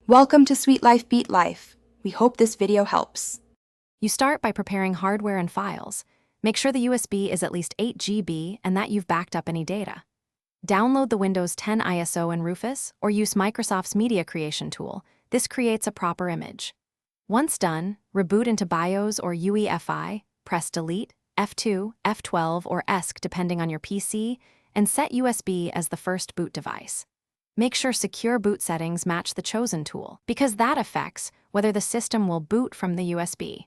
Welcome to Sweet Life Beat Life. We hope this video helps. You start by preparing hardware and files. Make sure the USB is at least 8 GB and that you've backed up any data. Download the Windows 10 ISO in Rufus or use Microsoft's media creation tool. This creates a proper image. Once done, reboot into BIOS or UEFI, press Delete, F2, F12, or ESC depending on your PC, and set USB as the first boot device. Make sure Secure Boot settings match the chosen tool, because that affects whether the system will boot from the USB.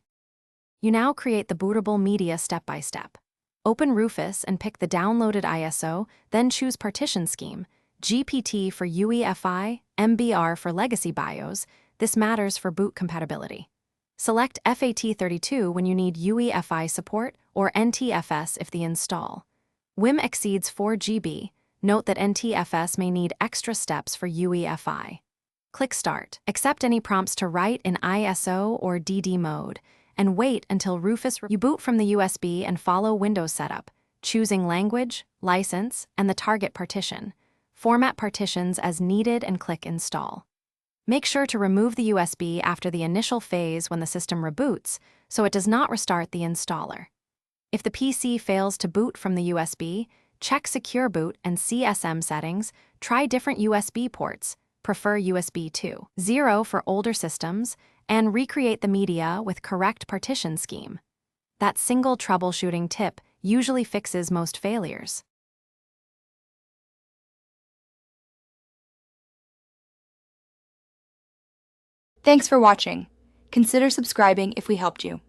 You now create the bootable media step by step. Open Rufus and pick the downloaded ISO, then choose Partition Scheme, GPT for UEFI, MBR for legacy BIOS. This matters for boot compatibility. Select FAT32 when you need UEFI support or NTFS if the install. WIM exceeds 4 GB. Note that NTFS may need extra steps for UEFI. Click Start. Accept any prompts to write in ISO or DD mode, and wait until Rufus. You boot from the USB and follow Windows setup, choosing language, license, and the target partition. Format partitions as needed and click Install. Make sure to remove the USB after the initial phase when the system reboots, so it does not restart the installer. If the PC fails to boot from the USB, check Secure Boot and CSM settings, try different USB ports, prefer USB 2.0 for older systems, and recreate the media with correct partition scheme. That single troubleshooting tip usually fixes most failures. Thanks for watching. Consider subscribing if we helped you.